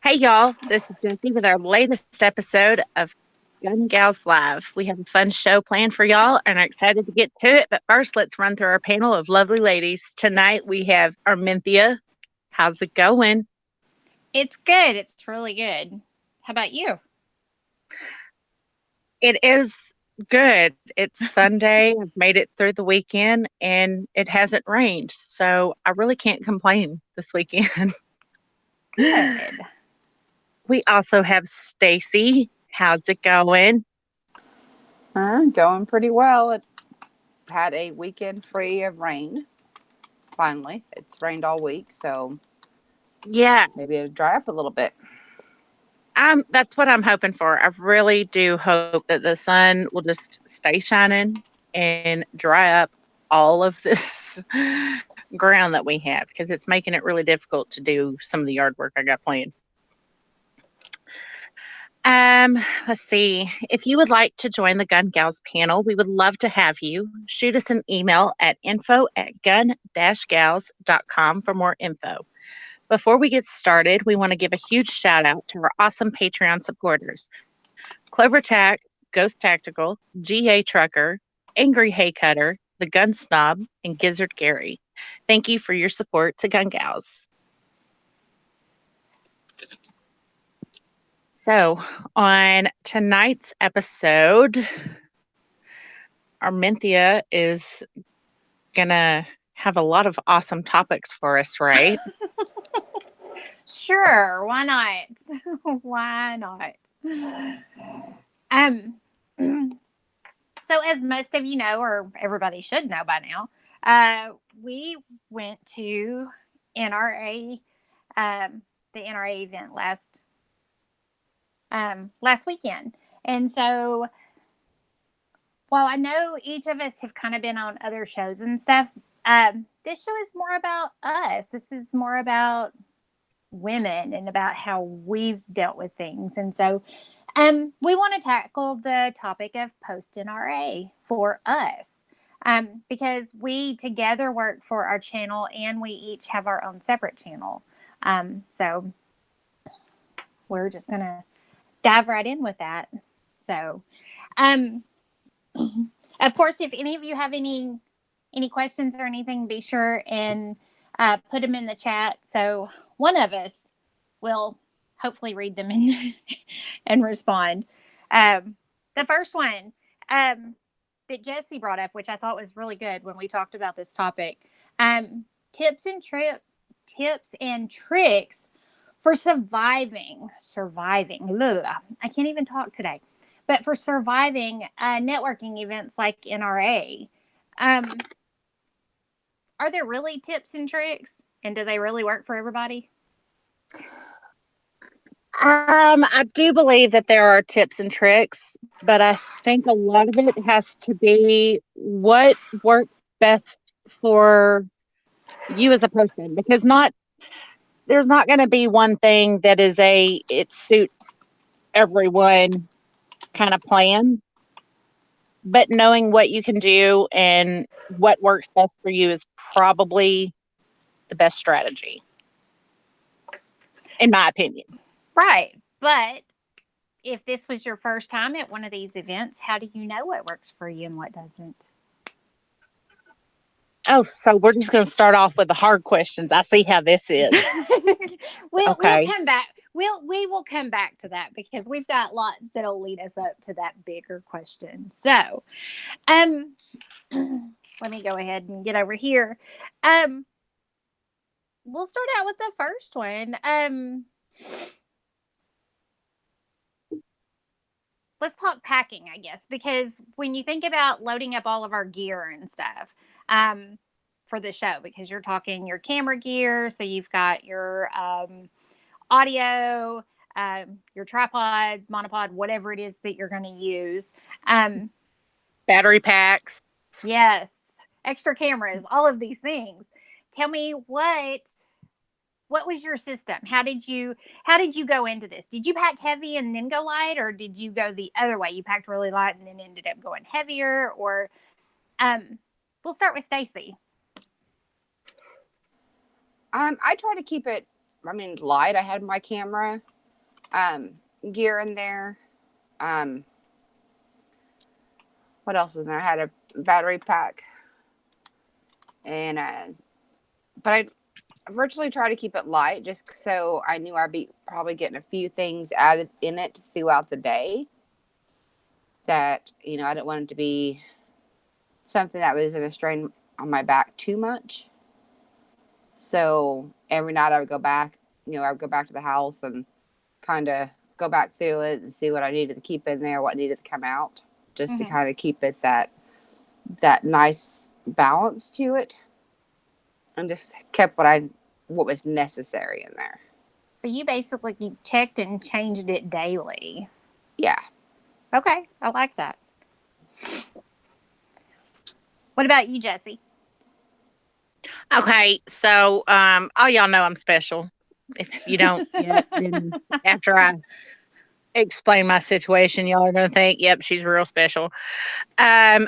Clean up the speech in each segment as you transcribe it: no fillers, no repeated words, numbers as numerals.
Hey y'all, this is Jessie with our latest episode of Gun Gals Live. We have a fun show planned for y'all and are excited to get to it. But first, let's run through our panel of lovely ladies. Tonight we have Armintha. How's it going? It's good. It's really good. How about you? It is good. It's Sunday. I've made it through the weekend and it hasn't rained. So I really can't complain this weekend. Good. We also have Stacey. How's it going? Going pretty well. It had a weekend free of rain. Finally, it's rained all week, so Yeah, maybe it'll dry up a little bit. that's what I'm hoping for. I really do hope that the sun will just stay shining and dry up all of this ground that we have because it's making it really difficult to do some of the yard work I got planned. Let's see. If you would like to join the Gun Gals panel, we would love to have you. Shoot us an email at info@gun-gals.com for more info. Before we get started, we want to give a huge shout out to our awesome Patreon supporters. Clover Tack, Ghost Tactical, GA Trucker, Angry Hay Cutter, The Gun Snob, and Gizzard Gary. Thank you for your support to Gun Gals. So, on tonight's episode, Armintha is going to have a lot of awesome topics for us, right? Sure. Why not? Why not? So as most of you know, or everybody should know by now, we went to NRA, the NRA event last weekend. And so while I know each of us have kind of been on other shows and stuff, this show is more about us. This is more about women and about how we've dealt with things. And so we want to tackle the topic of post NRA for us because we together work for our channel and we each have our own separate channel. So we're just going to dive right in with that. So, of course, if any of you have any questions or anything, be sure and put them in the chat. So one of us will hopefully read them and respond. The first one that Jessie brought up, which I thought was really good when we talked about this topic, tips and tricks for surviving. Ugh, I can't even talk today. But for surviving networking events like NRA, are there really tips and tricks? And do they really work for everybody? I do believe that there are tips and tricks, but I think a lot of it has to be what works best for you as a person, because there's not going to be one thing that is it suits everyone kind of plan, but knowing what you can do and what works best for you is probably the best strategy, in my opinion. Right. But if this was your first time at one of these events, how do you know what works for you and what doesn't? Oh, so we're just going to start off with the hard questions. I see how this is. We'll come back. We will come back to that because we've got lots that'll lead us up to that bigger question. So, let me go ahead and get over here. We'll start out with the first one. Let's talk packing, I guess, because when you think about loading up all of our gear and stuff for the show, because you're talking your camera gear, so you've got your audio, your tripod, monopod, whatever it is that you're going to use. Battery packs. Yes, extra cameras, all of these things. Tell me what was your system? How did you go into this? Did you pack heavy and then go light, or did you go the other way? You packed really light and then ended up going heavier, or we'll start with Stacey. I try to keep it, light. I had my camera gear in there. What else was in there? I had a battery pack, and but I virtually try to keep it light, just so I knew I'd be probably getting a few things added in it throughout the day. That I didn't want it to be something that was going to strain on my back too much. So every night I would go back. I would go back to the house and kind of go back through it and see what I needed to keep in there, what needed to come out, just to kind of keep it that nice balance to it, and just kept what was necessary in there. So you basically checked and changed it daily. Yeah. Okay, I like that. What about you, Jessie? Okay, so all y'all know I'm special. If you don't yet, then after I explain my situation, y'all are going to think, yep, she's real special. I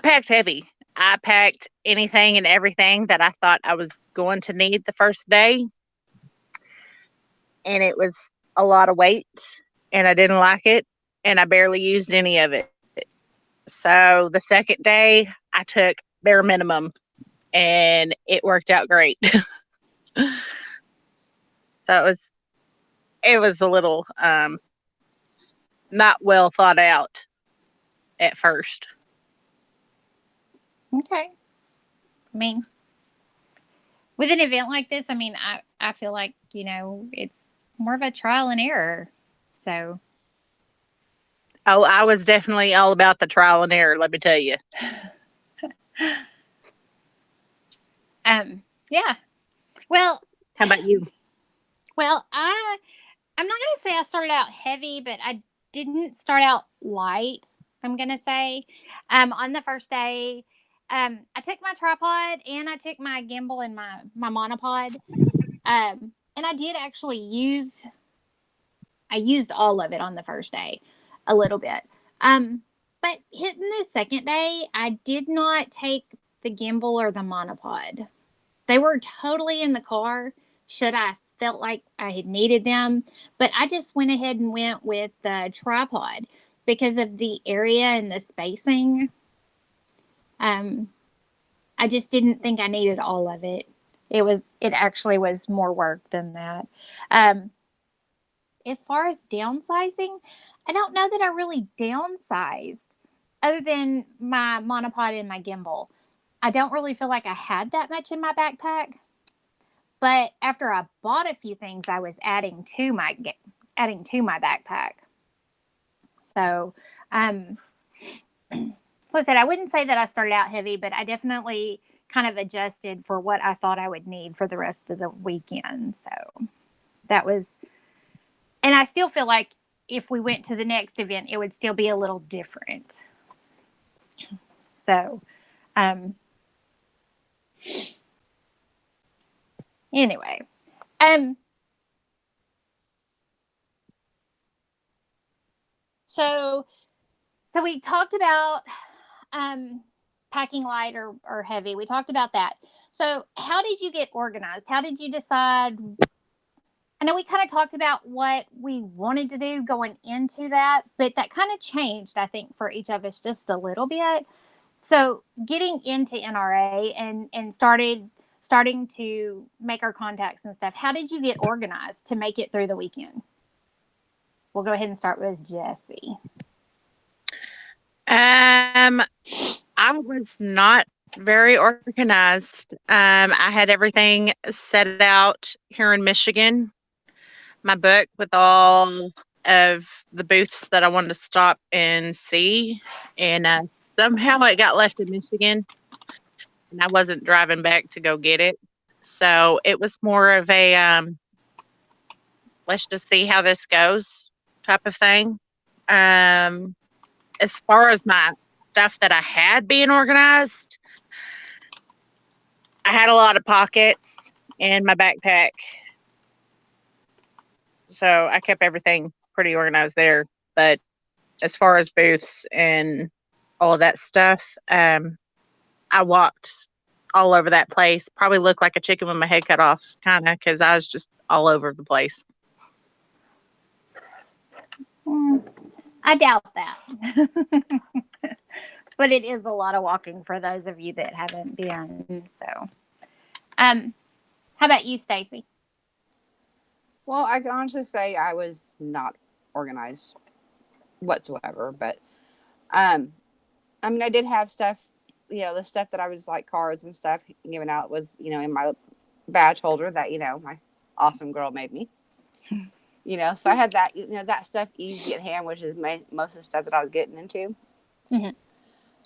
packed heavy. I packed anything and everything that I thought I was going to need the first day. And it was a lot of weight, and I didn't like it, and I barely used any of it. So the second day, I took bare minimum, and it worked out great. So it was a little not well thought out at first. Okay. I mean, with an event like this, I feel like, it's more of a trial and error. So. Oh, I was definitely all about the trial and error, let me tell you. Yeah. Well, how about you? Well, I'm not going to say I started out heavy, but I didn't start out light, I'm going to say. On the first day, I took my tripod and I took my gimbal and my monopod. And I did actually used all of it on the first day, a little bit. But hitting the second day, I did not take the gimbal or the monopod. They were totally in the car should I felt like I had needed them. But I just went ahead and went with the tripod because of the area and the spacing. I just didn't think I needed all of it. It actually was more work than that. As far as downsizing, I don't know that I really downsized other than my monopod and my gimbal. I don't really feel like I had that much in my backpack. But after I bought a few things, I was adding to my backpack. So, so I said I wouldn't say that I started out heavy, but I definitely kind of adjusted for what I thought I would need for the rest of the weekend. So that was, and I still feel like if we went to the next event, it would still be a little different. So, anyway, so we talked about packing light or heavy. We talked about that. So how did you get organized? How did you decide? I know we kind of talked about what we wanted to do going into that, but that kind of changed, I think, for each of us just a little bit. So getting into NRA and starting to make our contacts and stuff, how did you get organized to make it through the weekend? We'll go ahead and start with Jessie. I was not very organized. I had everything set out here in Michigan. My book with all of the booths that I wanted to stop and see, and somehow it got left in Michigan, and I wasn't driving back to go get it. So it was more of a let's just see how this goes type of thing. As far as my stuff that I had being organized, I had a lot of pockets in my backpack. So I kept everything pretty organized there. But as far as booths and all of that stuff, I walked all over that place. Probably looked like a chicken with my head cut off, kind of, because I was just all over the place. I doubt that. But it is a lot of walking for those of you that haven't been. So, how about you, Stacey? Well, I can honestly say I was not organized whatsoever, but I mean, I did have stuff, the stuff that I was like cards and stuff giving out was, in my badge holder that, my awesome girl made me. So I had that, that stuff easy at hand, which is most of the stuff that I was getting into. Mm-hmm.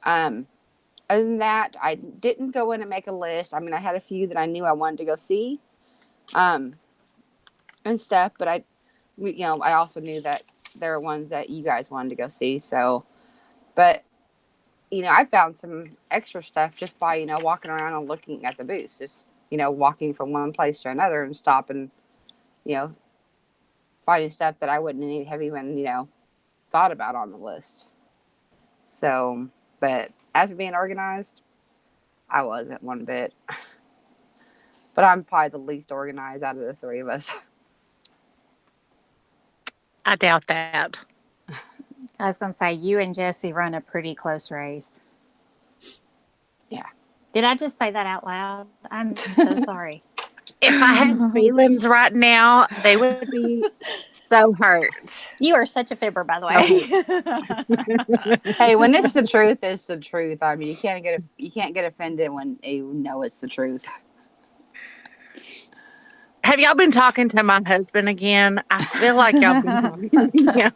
Other than that, I didn't go in and make a list. I mean, I had a few that I knew I wanted to go see, and stuff, but I also knew that there were ones that you guys wanted to go see. So, but I found some extra stuff just by walking around and looking at the booths, just walking from one place to another and stopping, finding stuff that I wouldn't have even thought about on the list. So, but after being organized, I wasn't one bit. But I'm probably the least organized out of the three of us. I doubt that. I was going to say, you and Jessie run a pretty close race. Yeah. Did I just say that out loud? I'm so sorry. If I had feelings right now, they would be so hurt. You are such a fibber, by the way. Hey, when it's the truth, it's the truth. I mean, you can't get offended when you know it's the truth. Have y'all been talking to my husband again? I feel like y'all been talking to him.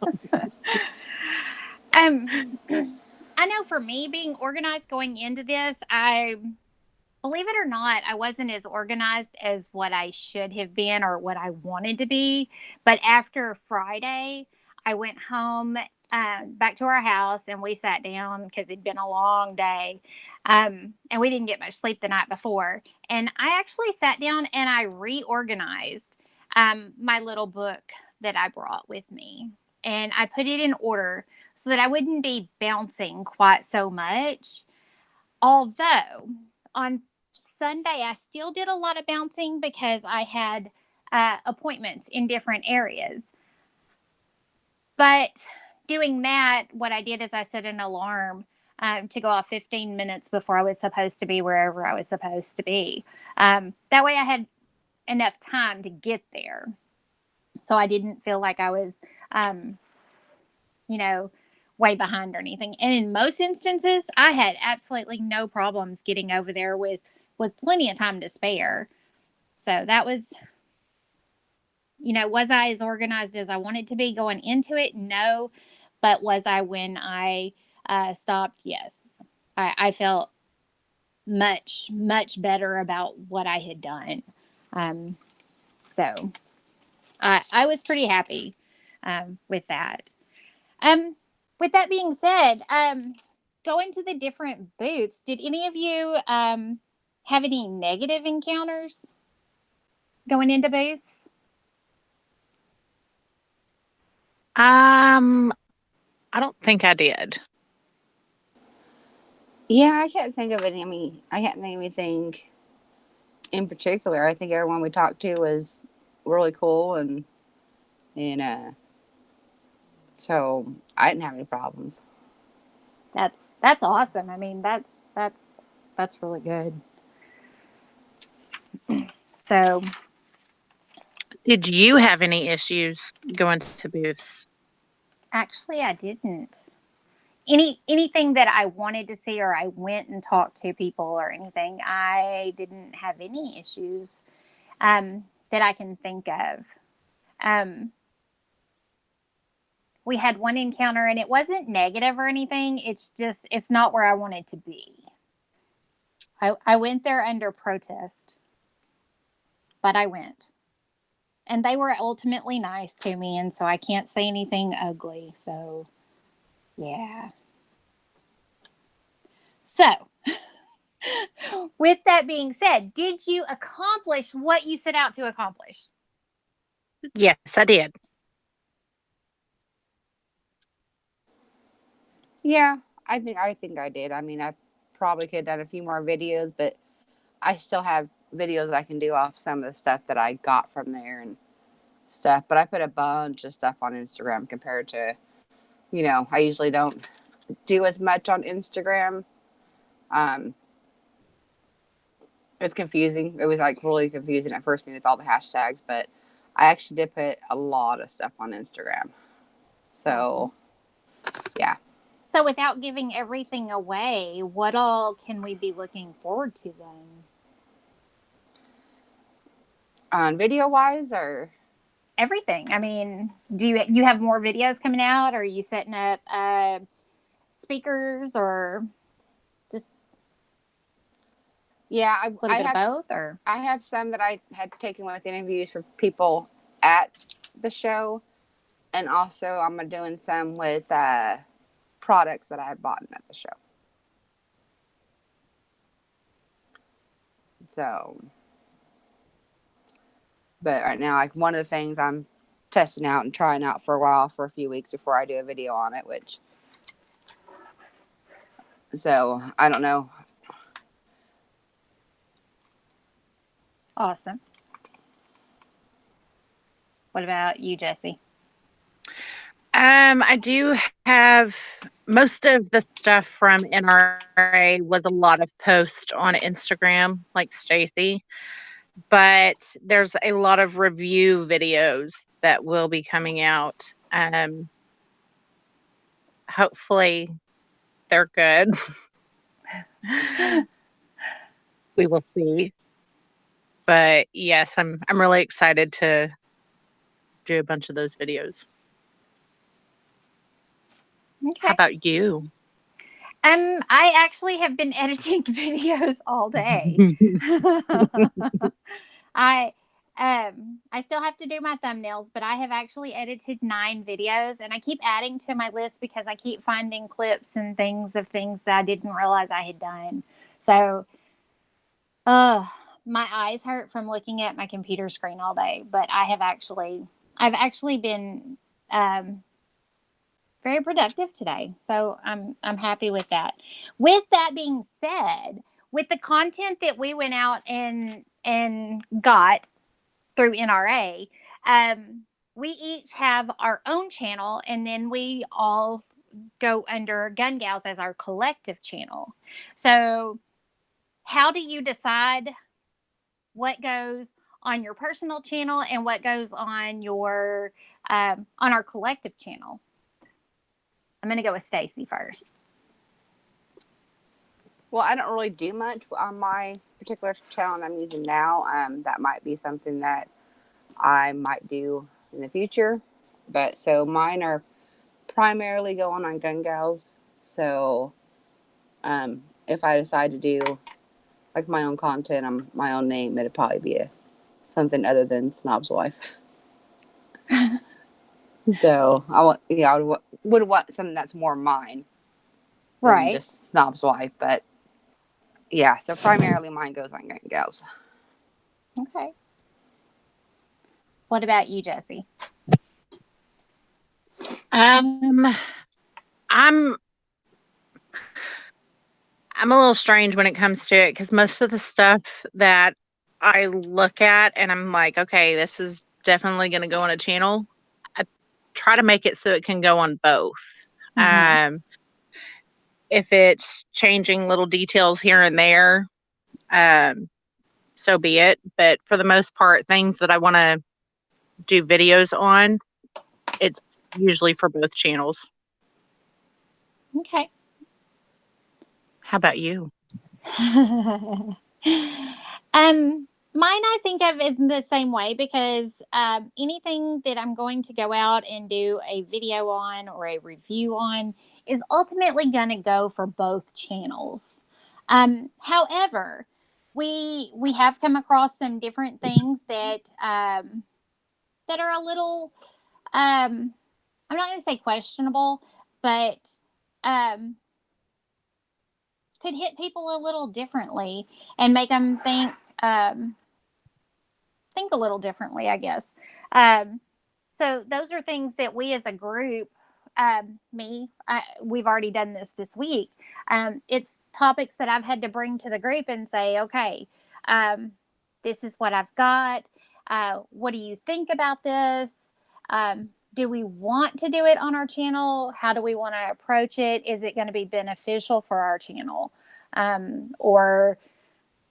I know for me, being organized going into this, believe it or not, I wasn't as organized as what I should have been or what I wanted to be. But after Friday, I went home, back to our house, and we sat down because it'd been a long day. And we didn't get much sleep the night before. And I actually sat down and I reorganized my little book that I brought with me. And I put it in order so that I wouldn't be bouncing quite so much. Although on Sunday, I still did a lot of bouncing because I had appointments in different areas. But doing that, what I did is I set an alarm to go off 15 minutes before I was supposed to be wherever I was supposed to be. That way I had enough time to get there. So I didn't feel like I was, way behind or anything. And in most instances, I had absolutely no problems getting over there with plenty of time to spare. So that was, was I as organized as I wanted to be going into it? No. But was I when I stopped? Yes. I felt much, much better about what I had done. So I was pretty happy with that. With that being said, going to the different booths, did any of you have any negative encounters going into booths? I don't think I did. Yeah, I can't think of any. I mean, I can't think of anything in particular. I think everyone we talked to was really cool, and so I didn't have any problems. That's awesome. I mean, that's really good. So, did you have any issues going to booths? Actually, I didn't. Anything that I wanted to see, or I went and talked to people or anything, I didn't have any issues that I can think of. We had one encounter, and it wasn't negative or anything. It's not where I wanted to be. I went there under protest, but I went. And they were ultimately nice to me, and so I can't say anything ugly. So, yeah. So, with that being said, did you accomplish what you set out to accomplish? Yes, I did. Yeah, I think I did. I mean, I probably could have done a few more videos, but I still have videos I can do off some of the stuff that I got from there, and stuff, but I put a bunch of stuff on Instagram compared to, I usually don't do as much on Instagram. It's confusing. It was like really confusing at first with all the hashtags, but I actually did put a lot of stuff on Instagram. So, yeah. So without giving everything away, what all can we be looking forward to then? On video wise, or everything? I mean, do you have more videos coming out? Or are you setting up speakers, or just yeah, a little bit of both? Or I have some that I had taken with interviews for people at the show, and also I'm doing some with products that I had bought at the show. So, but right now, like one of the things I'm testing out and trying out for a while, for a few weeks before I do a video on it, so I don't know. Awesome. What about you, Jessie? I do have most of the stuff from NRA was a lot of posts on Instagram, like Stacey, but there's a lot of review videos that will be coming out. Hopefully they're good. We will see. But yes, I'm really excited to do a bunch of those videos. Okay. How about you? I actually have been editing videos all day. I still have to do my thumbnails, but I have actually edited 9 videos, and I keep adding to my list because I keep finding clips and things that I didn't realize I had done. So, my eyes hurt from looking at my computer screen all day, but I've actually been very productive today. So I'm happy with that. With that being said, with the content that we went out and got through NRA, we each have our own channel, and then we all go under Gun Gals as our collective channel. So how do you decide what goes on your personal channel and what goes on your on our collective channel? I'm going to go with Stacey first. Well, I don't really do much on my particular channel I'm using now. That might be something that I might do in the future. But so mine are primarily going on Gun Gals. So if I decide to do like my own content on my own name, it'd probably be something other than Snob's Wife. So I would want something that's more mine, right? Just Snob's Wife. But yeah, so primarily mine goes on Gun Gals. Okay. What about you, Jessie? I'm a little strange when it comes to it, because most of the stuff that I look at and I'm like, okay, this is definitely going to go on a channel, I try to make it so it can go on both. Mm-hmm. If it's changing little details here and there, so be it. But for the most part, things that I want to do videos on, it's usually for both channels. Okay. How about you? Mine I think of is the same way, because anything that I'm going to go out and do a video on or a review on is ultimately going to go for both channels. However, we have come across some different things that that are a little I'm not going to say questionable, but could hit people a little differently and make them think a little differently, I guess. So those are things that we as a group, we've already done this week. It's topics that I've had to bring to the group and say, okay, this is what I've got. What do you think about this? Do we want to do it on our channel? How do we want to approach it? Is it going to be beneficial for our channel? Or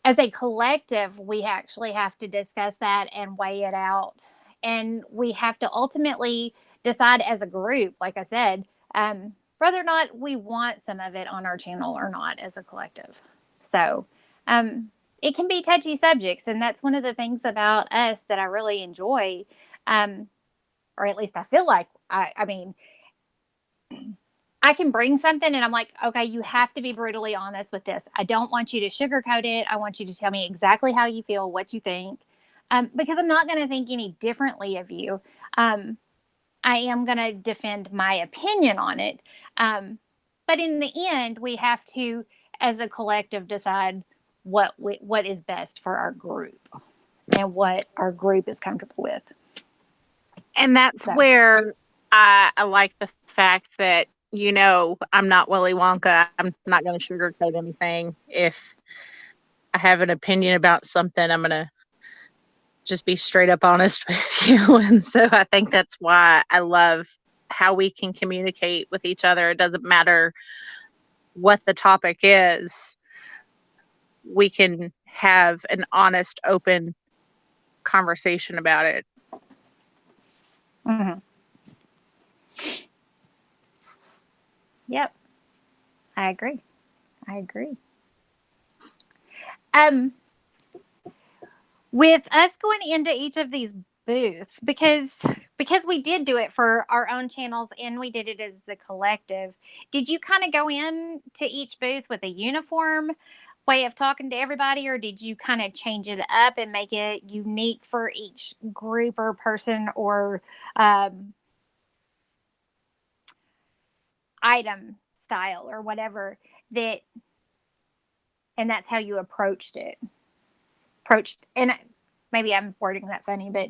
as a collective, we actually have to discuss that and weigh it out. And we have to ultimately decide as a group, like I said, whether or not we want some of it on our channel or not as a collective. So it can be touchy subjects. And that's one of the things about us that I really enjoy. Or at least I feel like, I mean, I can bring something and I'm like, okay, you have to be brutally honest with this. I don't want you to sugarcoat it. I want you to tell me exactly how you feel, what you think, because I'm not going to think any differently of you. I am going to defend my opinion on it. But in the end, we have to, as a collective, decide what is best for our group and what our group is comfortable with. And that's where I like the fact that, you know, I'm not Willy Wonka. I'm not going to sugarcoat anything. If I have an opinion about something, I'm going to just be straight up honest with you. And so I think that's why I love how we can communicate with each other. It doesn't matter what the topic is. We can have an honest, open conversation about it. Mm-hmm. Yep. I agree. With us going into each of these booths, because we did do it for our own channels and we did it as the collective, did you kind of go in to each booth with a uniform way of talking to everybody, or did you kind of change it up and make it unique for each group or person or item style or whatever that, and that's how you approached it? And maybe I'm wording that funny, but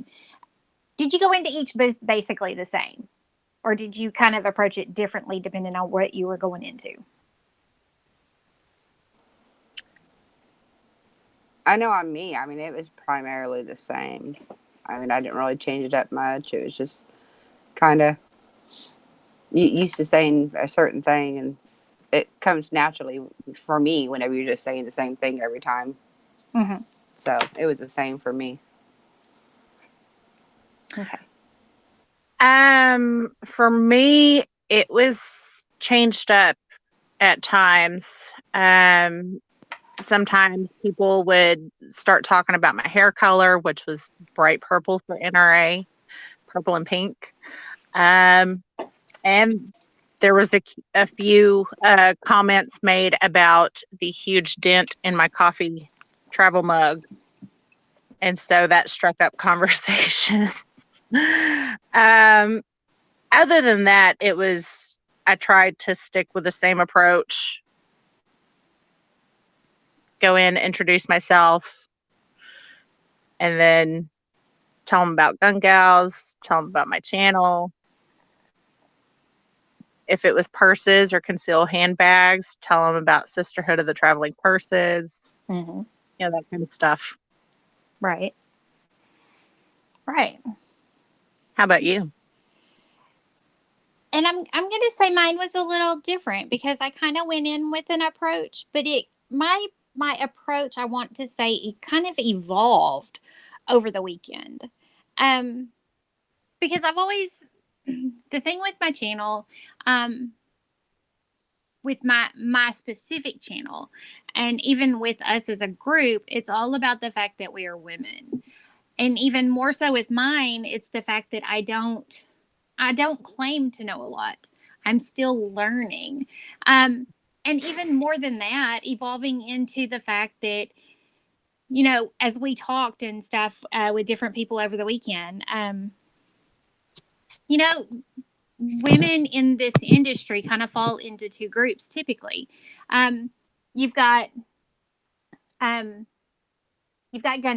did you go into each booth basically the same, or did you kind of approach it differently depending on what you were going into? I know on me, I mean, it was primarily the same. I mean, I didn't really change it up much. It was just kind of used to saying a certain thing, and it comes naturally for me whenever you're just saying the same thing every time. Mm-hmm. So it was the same for me. Okay. For me, it was changed up at times. Sometimes people would start talking about my hair color, which was bright purple for NRA, purple and pink. And there was a few comments made about the huge dent in my coffee travel mug. And so that struck up conversations. Other than that, I tried to stick with the same approach. Go in, introduce myself, and then tell them about Gun Gals, tell them about my channel. If it was purses or concealed handbags, tell them about Sisterhood of the Traveling Purses. Mm-hmm. You know, that kind of stuff. Right. How about you? And I'm going to say mine was a little different because I kind of went in with an approach, but my approach, I want to say, it kind of evolved over the weekend. Because I've always, the thing with my channel, with my specific channel, and even with us as a group, it's all about the fact that we are women. And even more so with mine, it's the fact that I don't claim to know a lot. I'm still learning. And even more than that, evolving into the fact that, you know, as we talked and stuff with different people over the weekend, you know, women in this industry kind of fall into two groups typically. You've got gun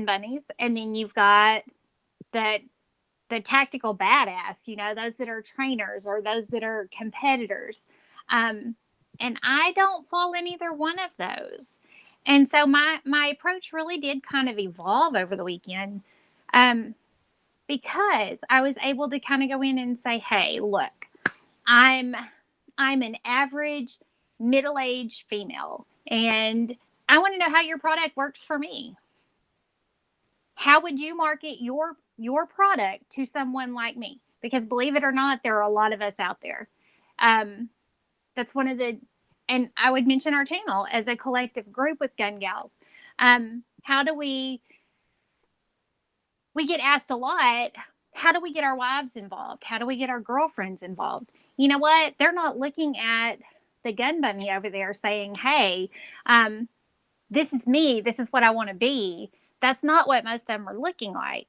bunnies, and then you've got the tactical badass, you know, those that are trainers or those that are competitors. And I don't fall in either one of those. And so my approach really did kind of evolve over the weekend Because I was able to kind of go in and say, hey, look, I'm an average middle-aged female, and I want to know how your product works for me. How would you market your product to someone like me? Because believe it or not, there are a lot of us out there. That's one of the, and I would mention our channel as a collective group with Gun Gals. How do we get asked a lot, how do we get our wives involved? How do we get our girlfriends involved? You know what? They're not looking at the gun bunny over there saying, hey, this is me. This is what I want to be. That's not what most of them are looking like.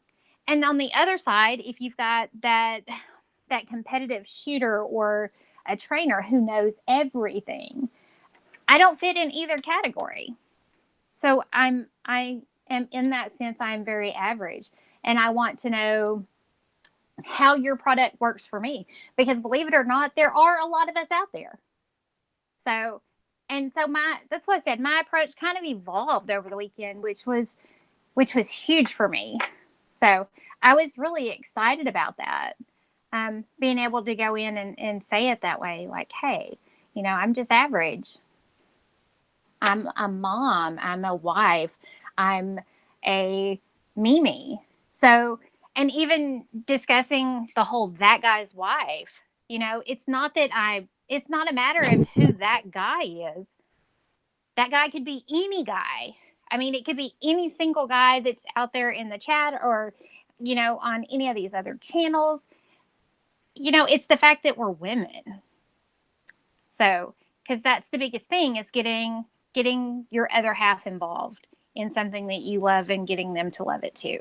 And on the other side, if you've got that competitive shooter or a trainer who knows everything, I don't fit in either category. So I am, in that sense, I'm very average. And I want to know how your product works for me. Because believe it or not, there are a lot of us out there. So that's what I said. My approach kind of evolved over the weekend, which was huge for me. So I was really excited about that. Being able to go in and say it that way, like, hey, I'm just average. I'm a mom. I'm a wife. I'm a Mimi. So, and even discussing the whole that guy's wife, it's not a matter of who that guy is. That guy could be any guy. I mean, it could be any single guy that's out there in the chat or, on any of these other channels. It's the fact that we're women. So, because that's the biggest thing is getting your other half involved in something that you love and getting them to love it too.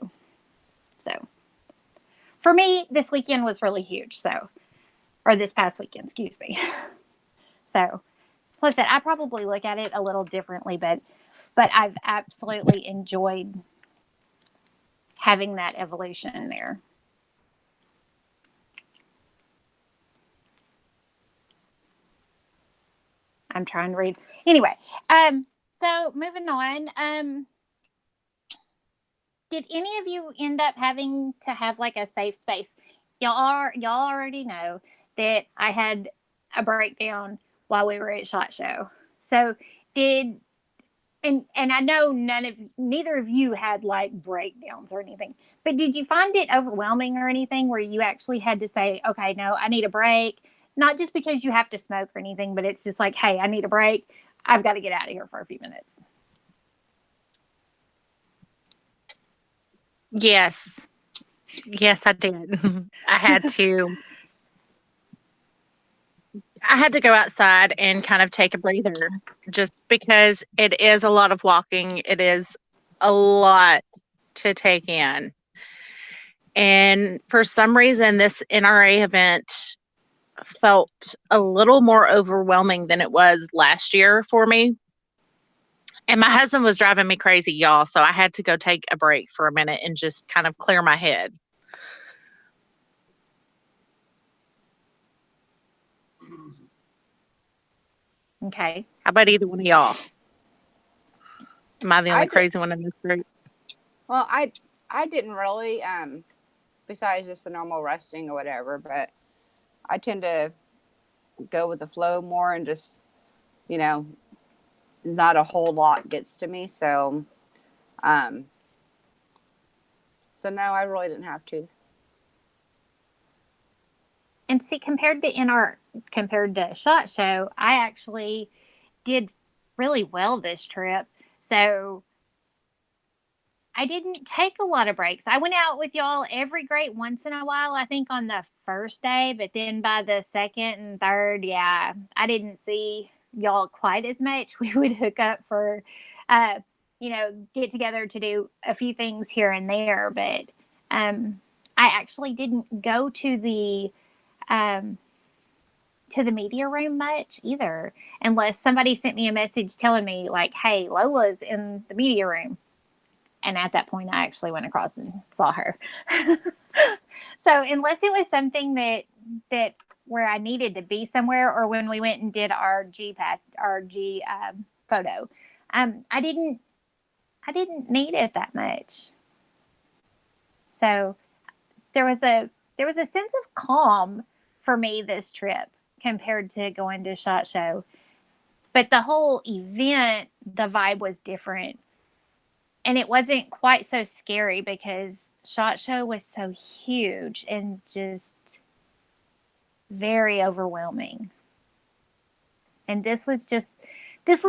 So for me, this weekend was really huge. Or this past weekend, excuse me. So I said, I probably look at it a little differently, but I've absolutely enjoyed having that evolution there. I'm trying to read. Anyway, so moving on. Did any of you end up having to have like a safe space? Y'all already know that I had a breakdown while we were at SHOT Show. So and I know neither of you had like breakdowns or anything, but did you find it overwhelming or anything where you actually had to say, okay, no, I need a break? Not just because you have to smoke or anything, but it's just like, hey, I need a break. I've got to get out of here for a few minutes. Yes, I did. I had to go outside and kind of take a breather just because it is a lot of walking. It is a lot to take in. And for some reason, this NRA event felt a little more overwhelming than it was last year for me. And my husband was driving me crazy, y'all. So I had to go take a break for a minute and just kind of clear my head. Okay. How about either one of y'all? Am I the only crazy one in this group? Well, I didn't really, besides just the normal resting or whatever, but I tend to go with the flow more and just, not a whole lot gets to me. So, so no, I really didn't have to. And see, compared to SHOT Show, I actually did really well this trip. So I didn't take a lot of breaks. I went out with y'all every great once in a while, I think on the first day, but then by the second and third, yeah, I didn't see y'all quite as much. We would hook up for, get together to do a few things here and there, but I actually didn't go to the media room much either, unless somebody sent me a message telling me like, hey, Lola's in the media room. And at that point, I actually went across and saw her. So unless it was something that where I needed to be somewhere, or when we went and did our G photo, I didn't need it that much. So there was a sense of calm for me this trip compared to going to SHOT Show. But the whole event, the vibe was different. And it wasn't quite so scary because SHOT Show was so huge and just very overwhelming. And this was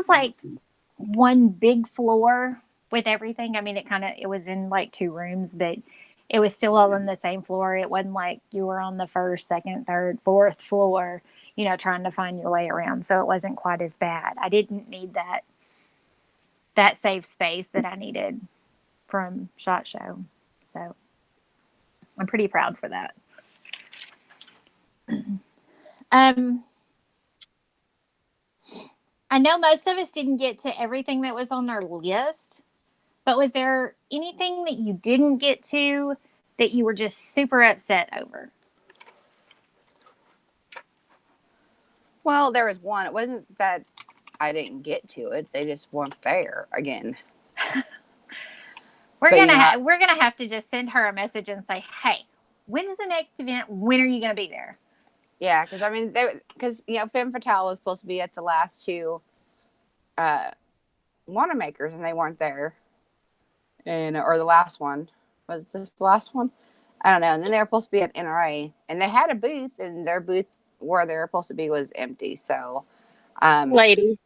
like one big floor with everything. I mean, it was in like 2 rooms, but it was still all on the same floor. It wasn't like you were on the first, second, third, fourth floor, trying to find your way around. So it wasn't quite as bad. I didn't need that safe space that I needed from SHOT Show. So I'm pretty proud for that. I know most of us didn't get to everything that was on our list, but was there anything that you didn't get to that you were just super upset over? Well, there was one. It wasn't that I didn't get to it. They just weren't there again. We're gonna have to just send her a message and say, "Hey, when's the next event? When are you gonna be there?" Yeah, because I mean, Femme Fatale was supposed to be at the last 2 Wannamakers, and they weren't there. Or the last one. Was this the last one? I don't know. And then they were supposed to be at NRA, and they had a booth, and their booth where they were supposed to be was empty. So, lady.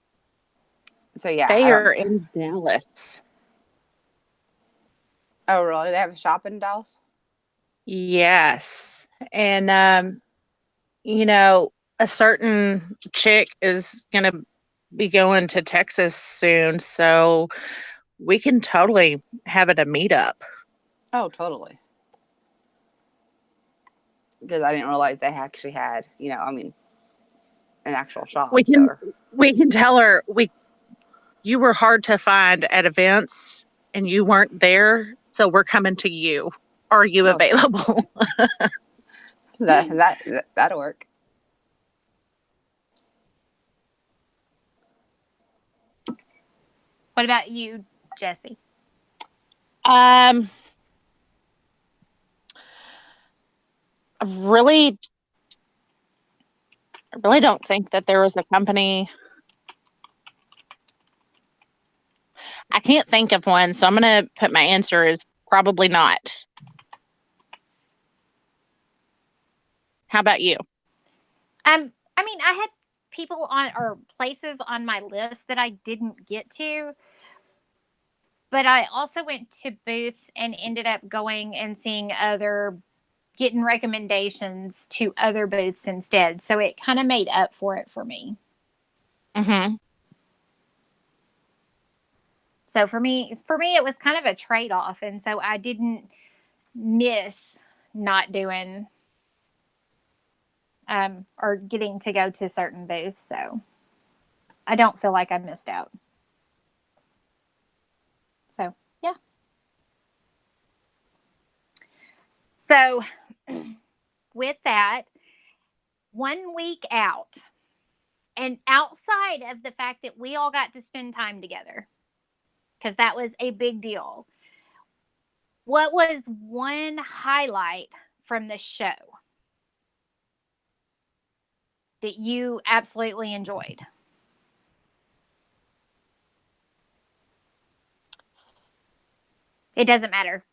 So yeah, they are in Dallas. Oh, really? They have a shop in Dallas? Yes. And, a certain chick is going to be going to Texas soon. So we can totally have it a meetup. Oh, totally. Because I didn't realize they actually had, an actual shop. We can tell her you were hard to find at events and you weren't there. So we're coming to you. Are you available? That'll work. What about you, Jessie? I really don't think that there was a company. I can't think of one, so I'm going to put my answer is probably not. How about you? I mean, I had people or places on my list that I didn't get to, but I also went to booths and ended up going and getting recommendations to other booths instead. So it kind of made up for it for me. Mm-hmm. So for me, it was kind of a trade-off. And so I didn't miss not doing or getting to go to certain booths. So I don't feel like I missed out. So, yeah. So with that, 1 week out, and outside of the fact that we all got to spend time together, because that was a big deal, what was one highlight from the show that you absolutely enjoyed? It doesn't matter.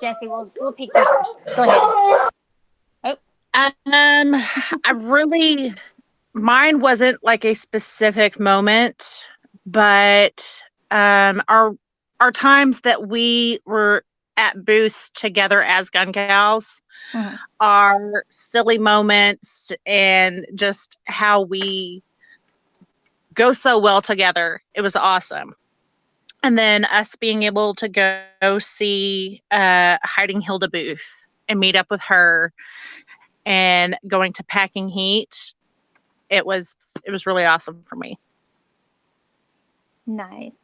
Jessie, we'll pick you first. Go ahead. Mine wasn't like a specific moment, but our times that we were at booths together as Gun Gals are silly moments and just how we go so well together. It was awesome. And then us being able to go see Hiding Hilda booth and meet up with her and going to Packing Heat. It was really awesome for me. Nice.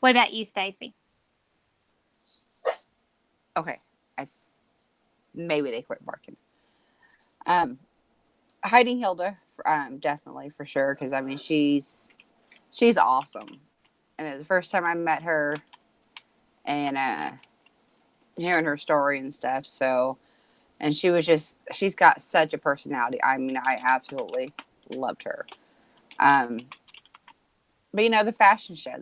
What about you, Stacey? Okay. Maybe they quit barking. Hiding Hilda, definitely for sure, because I mean she's awesome, and it was the first time I met her, and hearing her story and stuff. So, and she's got such a personality. I mean, I absolutely loved her. Um, but the fashion show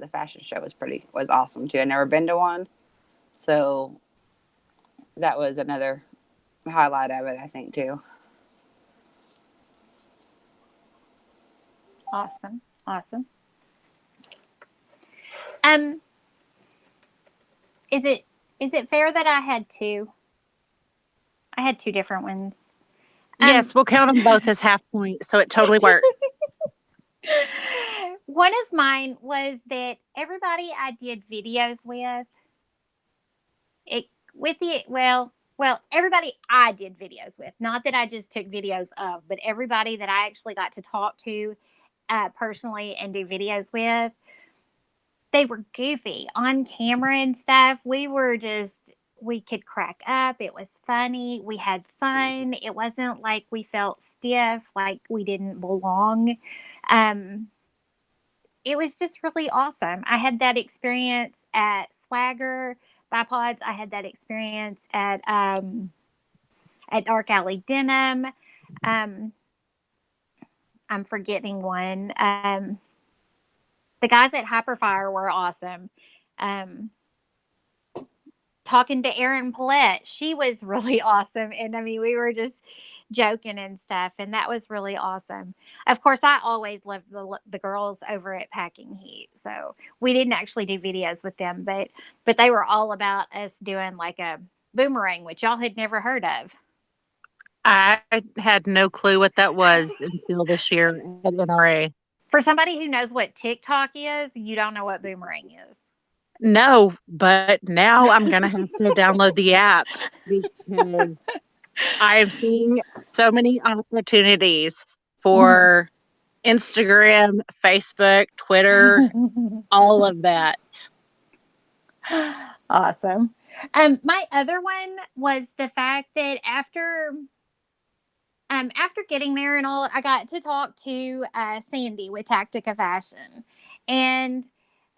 was awesome too. I'd never been to one, so that was another highlight of it, I think, too. Awesome. Awesome. Is it fair that I had two? I had two different ones. Yes, we'll count them both as half points, so it totally worked. One of mine was that everybody I did videos with, everybody I did videos with, not that I just took videos of, but everybody that I actually got to talk to personally and do videos with, they were goofy on camera and stuff. We could crack up. It was funny. We had fun. It wasn't like we felt stiff, like we didn't belong. It was just really awesome. I had that experience at Swagger Bipods. I had that experience at Dark Alley Denim. I'm forgetting one. The guys at Hyperfire were awesome. Talking to Erin Paulette, she was really awesome. And I mean, we were just joking and stuff, and that was really awesome. Of course, I always loved the girls over at Packing Heat. So we didn't actually do videos with them, but they were all about us doing like a boomerang, which y'all had never heard of. I had no clue what that was until this year at NRA. For somebody who knows what TikTok is, you don't know what boomerang is. No, but now I'm going to have to download the app because I am seeing so many opportunities for Instagram, Facebook, Twitter, all of that. Awesome. My other one was the fact that after getting there and all, I got to talk to Sandy with Tactica Fashion, and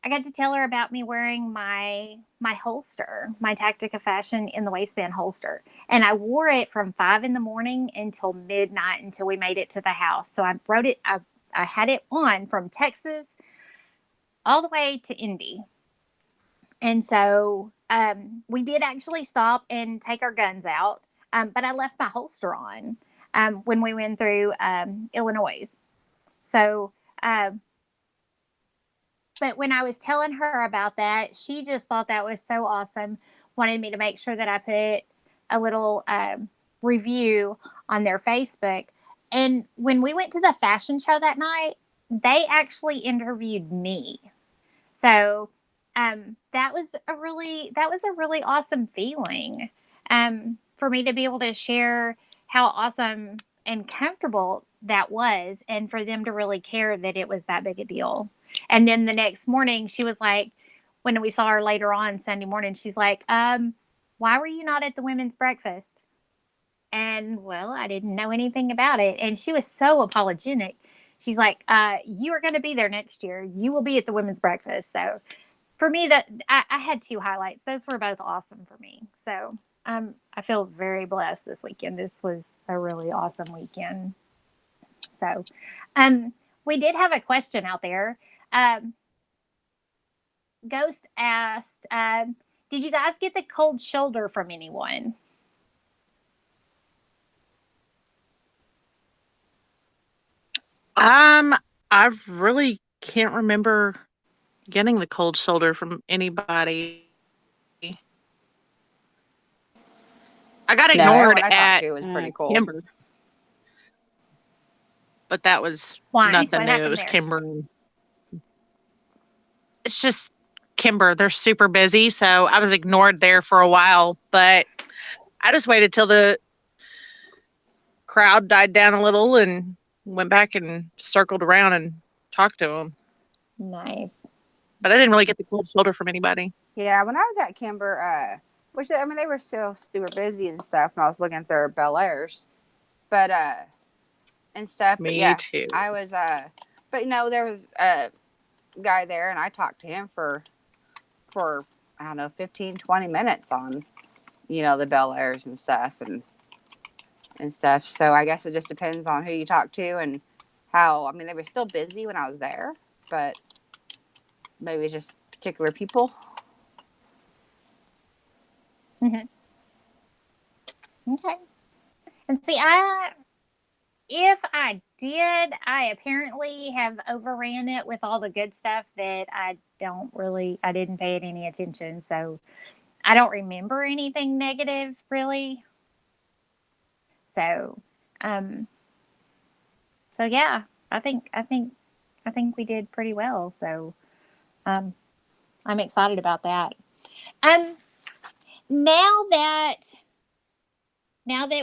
I got to tell her about me wearing my holster, my Tactica Fashion in the waistband holster, and I wore it from 5 a.m. until midnight until we made it to the house. So I brought it. I had it on from Texas all the way to Indy, and so we did actually stop and take our guns out, but I left my holster on when we went through Illinois. So, but when I was telling her about that, she just thought that was so awesome. Wanted me to make sure that I put a little review on their Facebook. And when we went to the fashion show that night, they actually interviewed me. So that was a really awesome feeling for me to be able to share how awesome and comfortable that was, and for them to really care that it was that big a deal. And then the next morning, she was like, when we saw her later on Sunday morning, she's like, why were you not at the women's breakfast? And well, I didn't know anything about it. And she was so apologetic. She's like, you are going to be there next year. You will be at the women's breakfast. So for me, that I had two highlights. Those were both awesome for me. So I feel very blessed this weekend. This was a really awesome weekend. So we did have a question out there. Ghost asked, did you guys get the cold shoulder from anyone? I really can't remember getting the cold shoulder from anybody. I got ignored at it was pretty cool. Kimber. But that was nothing new. It was Kimber. It's just Kimber. They're super busy, so I was ignored there for a while. But I just waited till the crowd died down a little and went back and circled around and talked to them. Nice. But I didn't really get the cold shoulder from anybody. Yeah, when I was at Kimber, which I mean they were still super busy and stuff, and I was looking through Bel Airs, but and stuff. Me but yeah, too. I was but there was a guy there, and I talked to him for I don't know 15-20 minutes on the Bel Airs and stuff and stuff. So I guess it just depends on who you talk to and how. I mean, they were still busy when I was there, but maybe it's just particular people. Mm-hmm. Okay. And see, if I did, I apparently have overran it with all the good stuff that I didn't pay it any attention. So I don't remember anything negative really. So, so yeah, I think we did pretty well. So, I'm excited about that. Um, now that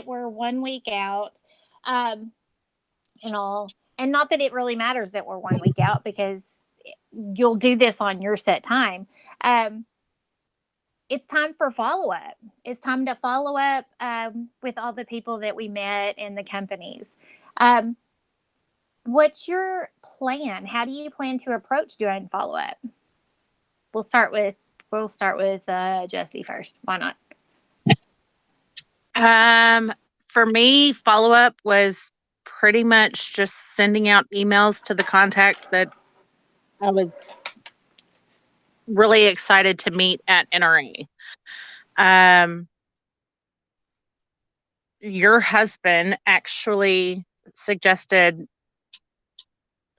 we're 1 week out, and all, and not that it really matters that we're 1 week out because you'll do this on your set time. It's time for follow up. It's time to follow up with all the people that we met in the companies. What's your plan? How do you plan to approach doing follow up? We'll start with Jessie first. Why not? For me, follow up was pretty much just sending out emails to the contacts that I was really excited to meet at NRA. Your husband actually suggested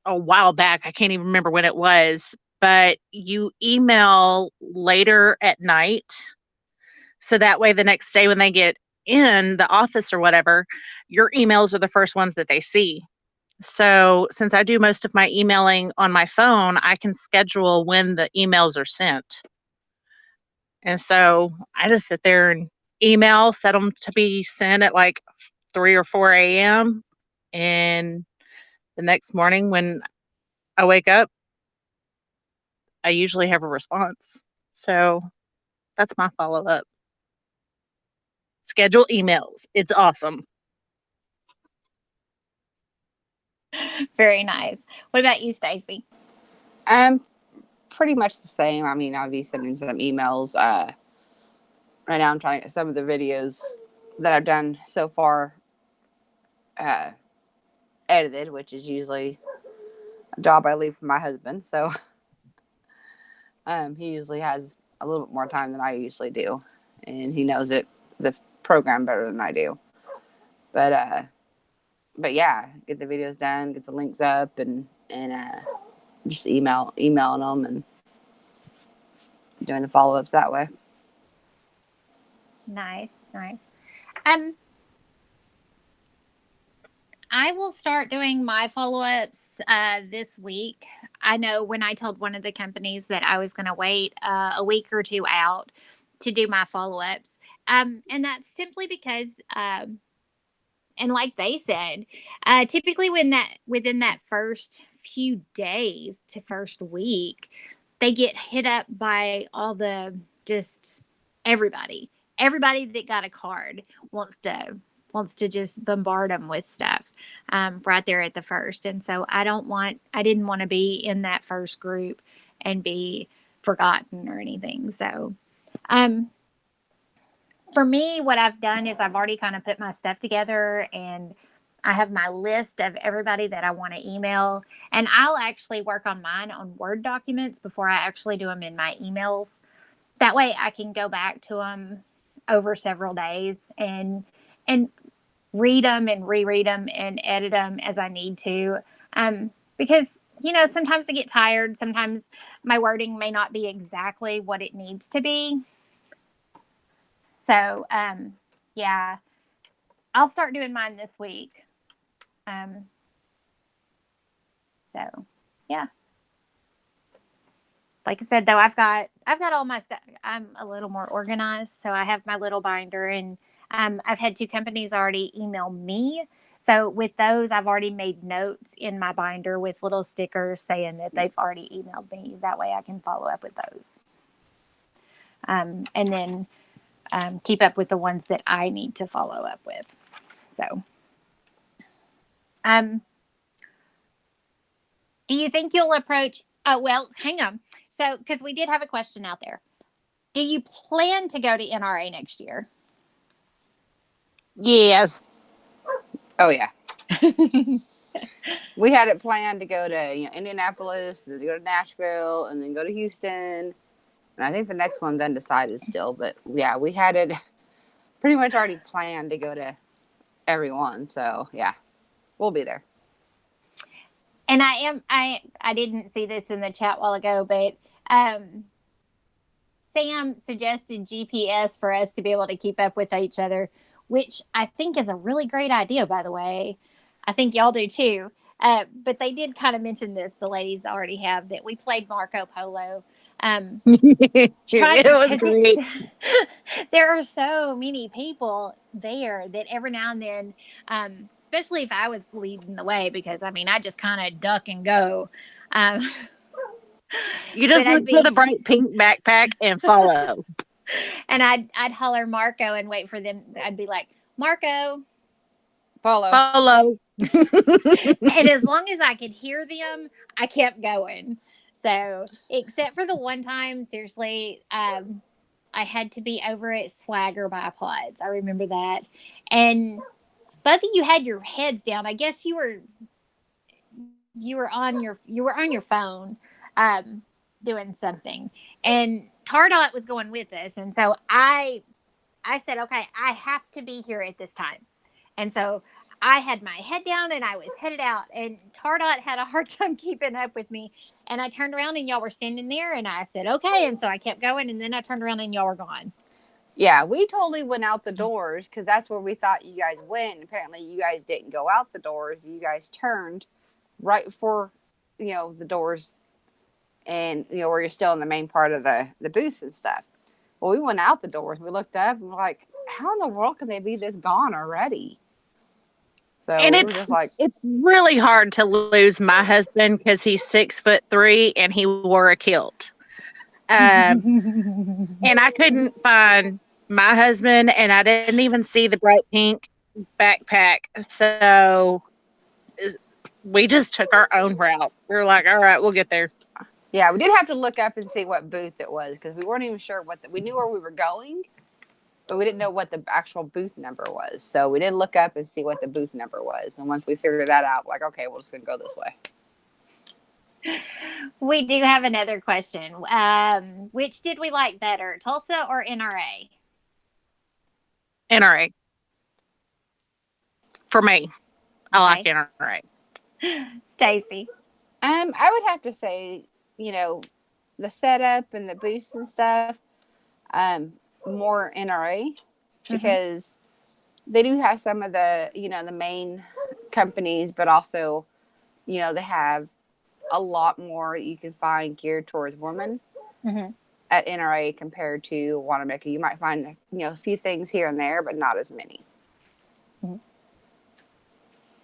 a while back, I can't even remember when it was, but you email later at night. So that way the next day when they get in the office or whatever, your emails are the first ones that they see. So since I do most of my emailing on my phone, I can schedule when the emails are sent. And so I just sit there and email, set them to be sent at like 3 or 4 a.m. And the next morning when I wake up, I usually have a response. So that's my follow up. Schedule emails. It's awesome. Very nice. What about you, Stacey? Pretty much the same. I mean, I'll be sending some emails. Right now, I'm trying to get some of the videos that I've done so far edited, which is usually a job I leave for my husband. So he usually has a little bit more time than I usually do, and he knows the program better than I do. But yeah, get the videos done, get the links up, and just emailing them and doing the follow ups that way. Nice. I will start doing my follow-ups this week. I know when I told one of the companies that I was going to wait a week or two out to do my follow-ups. And that's simply because, and like they said, typically within that first few days to first week, they get hit up by all the just everybody that got a card wants to just bombard them with stuff right there at the first. And so I didn't want to be in that first group and be forgotten or anything. So for me, what I've done is I've already kind of put my stuff together and I have my list of everybody that I want to email. And I'll actually work on mine on Word documents before I actually do them in my emails. That way I can go back to them over several days and read them and reread them and edit them as I need to. Because, sometimes I get tired. Sometimes my wording may not be exactly what it needs to be. So, yeah, I'll start doing mine this week. So, yeah. Like I said, though, I've got all my stuff. I'm a little more organized, so I have my little binder, and I've had 2 companies already email me. So with those, I've already made notes in my binder with little stickers saying that they've already emailed me. That way, I can follow up with those, and then keep up with the ones that I need to follow up with. So, do you think you'll approach? Oh, well, hang on. So, because we did have a question out there. Do you plan to go to NRA next year? Yes. Oh yeah. We had it planned to go to Indianapolis, then go to Nashville, and then go to Houston. And I think the next one's undecided still. But yeah, we had it pretty much already planned to go to everyone. So yeah, we'll be there. And I didn't see this in the chat a while ago, but Sam suggested GPS for us to be able to keep up with each other, which I think is a really great idea, by the way. I think y'all do too. But they did kind of mention this, the ladies already have, that we played Marco Polo. It was great. There are so many people there that every now and then, especially if I was leading the way, because I mean, I just kind of duck and go. You just look for the bright pink backpack and follow. And I'd holler Marco and wait for them. I'd be like, Marco, Follow. And as long as I could hear them, I kept going. So, except for the one time, seriously, I had to be over at Swagger by Pods. I remember that. And both of you had your heads down. I guess you were on your phone doing something. And Tardot was going with us. And so I said, okay, I have to be here at this time. And so I had my head down and I was headed out, and Tardot had a hard time keeping up with me. And I turned around and y'all were standing there, and I said, okay. And so I kept going, and then I turned around and y'all were gone. Yeah, we totally went out the doors because that's where we thought you guys went. Apparently, you guys didn't go out the doors. You guys turned right before, the doors, and where you're still in the main part of the booths and stuff. Well, we went out the doors. We looked up and we're like, how in the world can they be this gone already? So and we were just like, it's really hard to lose my husband because he's 6'3" and he wore a kilt. And I couldn't find my husband, and I didn't even see the bright pink backpack. So we just took our own route. We were like, all right, we'll get there. Yeah, we did have to look up and see what booth it was because we weren't even sure we knew where we were going, but we didn't know what the actual booth number was. So we did look up and see what the booth number was. And once we figured that out, like, okay, we're just going to go this way. We do have another question. Which did we like better, Tulsa or NRA? NRA. For me, I like NRA. Stacey? I would have to say, the setup and the boosts and stuff, more NRA because they do have some of the, the main companies, but also, they have a lot more you can find geared towards women at NRA compared to Wanamaker. You might find, a few things here and there, but not as many.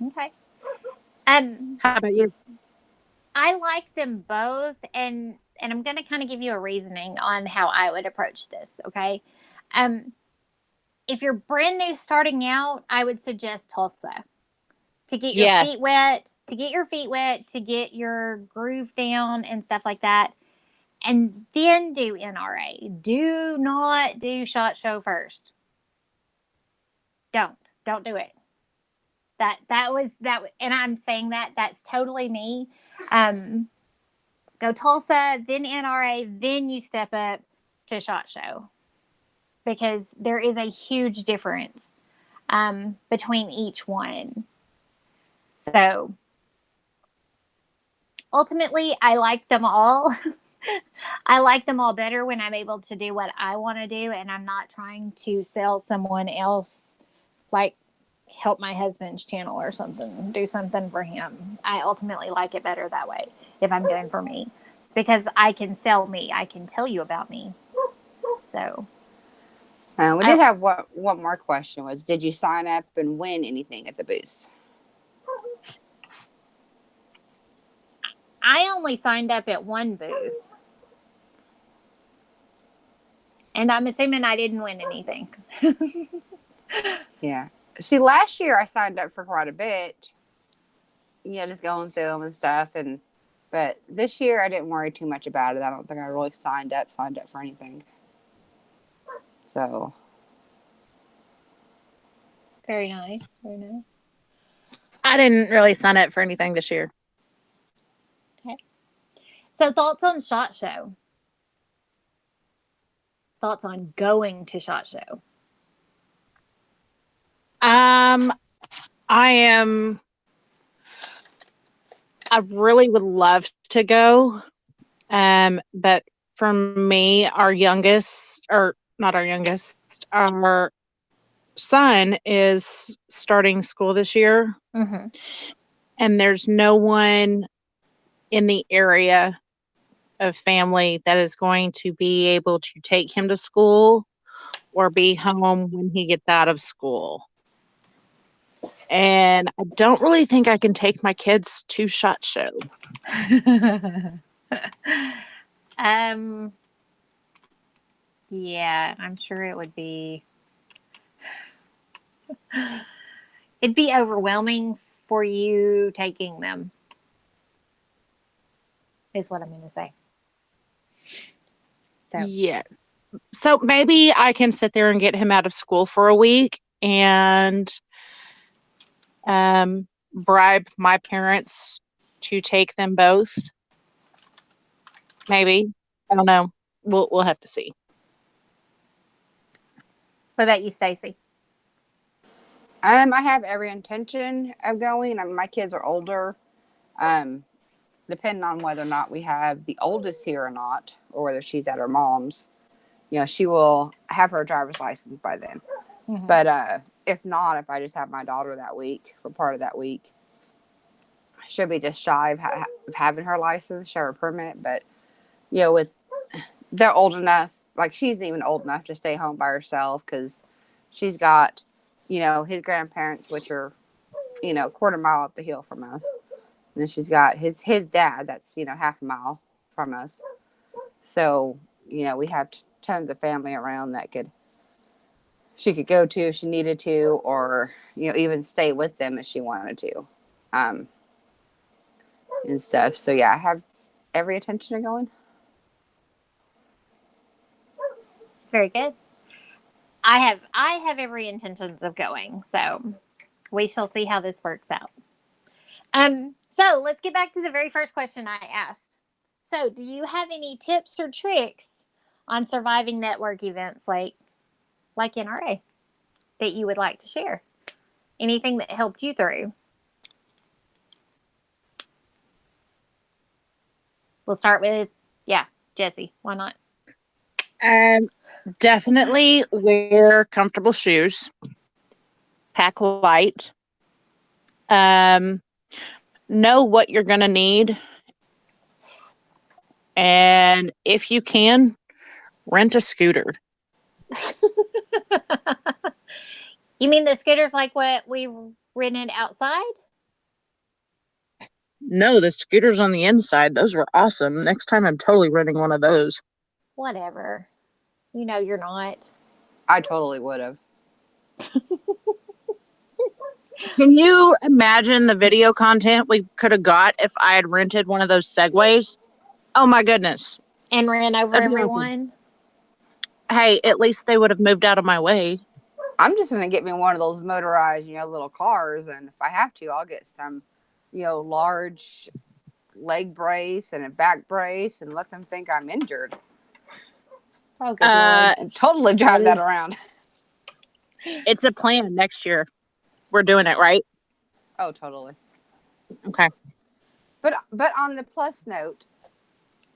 Okay. How about you? I like them both, and I'm going to kind of give you a reasoning on how I would approach this, okay? If you're brand new starting out, I would suggest Tulsa to get your feet wet, to get your groove down and stuff like that. And then do NRA. Do not do SHOT Show first. Don't do it. That was, and I'm saying that's totally me. Go Tulsa, then NRA, then you step up to SHOT Show, because there is a huge difference between each one. So ultimately, I like them all. I like them all better when I'm able to do what I want to do, and I'm not trying to sell someone else, like help my husband's channel or something, do something for him. I ultimately like it better that way if I'm doing for me, because I can sell me. I can tell you about me. So we did have one more question was, did you sign up and win anything at the booth? I only signed up at one booth. And I'm assuming I didn't win anything. Yeah. See, last year I signed up for quite a bit. Just going through them and stuff. But this year I didn't worry too much about it. I don't think I really signed up for anything. So. Very nice. Very nice. I didn't really sign up for anything this year. Okay. So thoughts on SHOT Show? Thoughts on going to SHOT Show? I really would love to go. But for me, our son is starting school this year. Mm-hmm. And there's no one in the area of family that is going to be able to take him to school or be home when he gets out of school. And I don't really think I can take my kids to SHOT Show. Yeah, I'm sure it would be. It'd be overwhelming for you taking them, is what I'm going to say. So. Yes. So maybe I can sit there and get him out of school for a week and bribe my parents to take them both. Maybe. I don't know. We'll have to see. What about you, Stacey? I have every intention of going. I mean, my kids are older. Depending on whether or not we have the oldest here or not, or whether she's at her mom's, she will have her driver's license by then. Mm-hmm. But if not, if I just have my daughter that week for part of that week, she'll be just shy of having her license, show her permit. But they're old enough, like she's even old enough to stay home by herself because she's got, his grandparents, which are, a quarter mile up the hill from us. And then she's got his dad that's, half a mile from us. So, we have tons of family around that she could go to if she needed to, or, even stay with them if she wanted to, and stuff. So yeah, I have every intention of going. Very good. I have every intentions of going. So we shall see how this works out. So let's get back to the very first question I asked. So do you have any tips or tricks on surviving network events like NRA that you would like to share? Anything that helped you through? We'll start with, Jessie. Why not? Definitely wear comfortable shoes. Pack light. Know what you're going to need. And if you can, rent a scooter. You mean the scooters like what we rented outside? No, the scooters on the inside. Those were awesome. Next time I'm totally renting one of those. Whatever. You're not. I totally would have. Can you imagine the video content we could have got if I had rented one of those Segways? Oh my goodness. And ran over everyone? Awesome. Hey, at least they would have moved out of my way. I'm just going to get me one of those motorized, little cars. And if I have to, I'll get some, large leg brace and a back brace and let them think I'm injured. Oh, good Lord. And totally drive that around. It's a plan next year. We're doing it, right? Oh, totally. Okay. But on the plus note,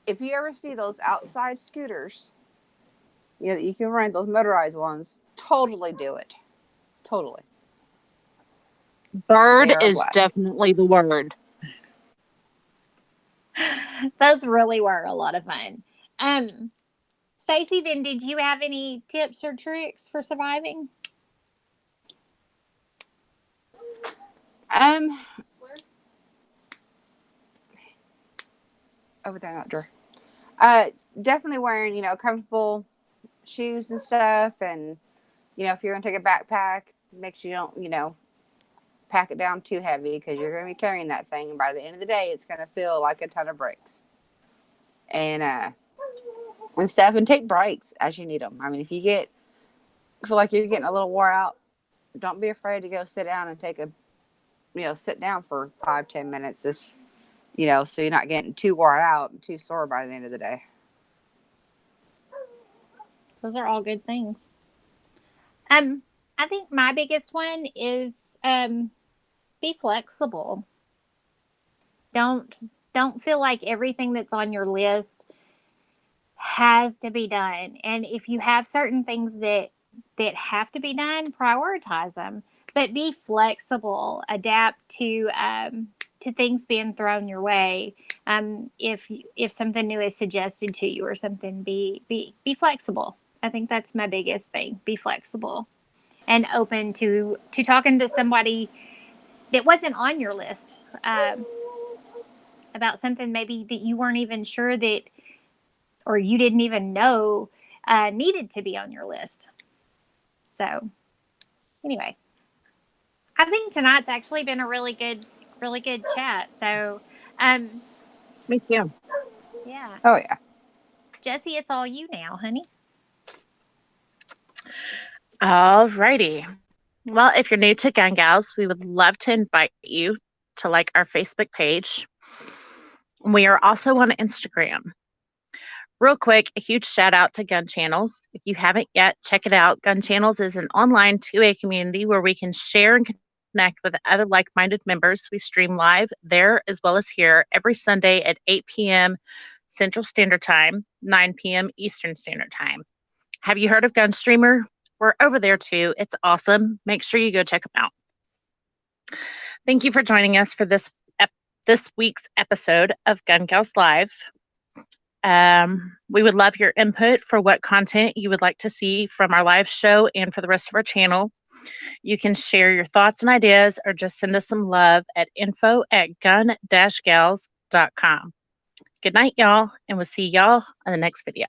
if you ever see those outside scooters, you can rent those motorized ones, totally do it. Totally. Bird is definitely the word. Those really were a lot of fun. Stacey, then did you have any tips or tricks for surviving? Over there, that drawer. Definitely wearing, comfortable shoes and stuff. And, if you're going to take a backpack, make sure you don't, pack it down too heavy because you're going to be carrying that thing. And by the end of the day, it's going to feel like a ton of bricks. And stuff. And take breaks as you need them. I mean, if you get feel like you're getting a little wore out, don't be afraid to go sit down and take a, sit down for 5-10 minutes. Just, so you're not getting too wore out and too sore by the end of the day. Those are all good things. I think my biggest one is be flexible. Don't feel like everything that's on your list has to be done. And if you have certain things that have to be done, prioritize them. But be flexible. Adapt to things being thrown your way. If something new is suggested to you or something, be flexible. I think that's my biggest thing. Be flexible and open to talking to somebody that wasn't on your list about something maybe that you weren't even sure that, or you didn't even know needed to be on your list. So anyway, I think tonight's actually been a really good chat. So Me too. yeah. Oh yeah. Jessie, it's all you now, honey. All righty. Well, if you're new to Gun Gals, we would love to invite you to like our Facebook page. We are also on Instagram. Real quick, a huge shout out to Gun Channels. If you haven't yet, check it out. Gun Channels is an online 2A community where we can share and connect with other like-minded members. We stream live there as well as here every Sunday at 8 p.m. Central Standard Time, 9 p.m. Eastern Standard Time. Have you heard of GunStreamer? We're over there too. It's awesome. Make sure you go check them out. Thank you for joining us for this week's episode of Gun Gals Live. We would love your input for what content you would like to see from our live show and for the rest of our channel. You can share your thoughts and ideas or just send us some love at info@gun-gals.com. Good night, y'all, and we'll see y'all in the next video.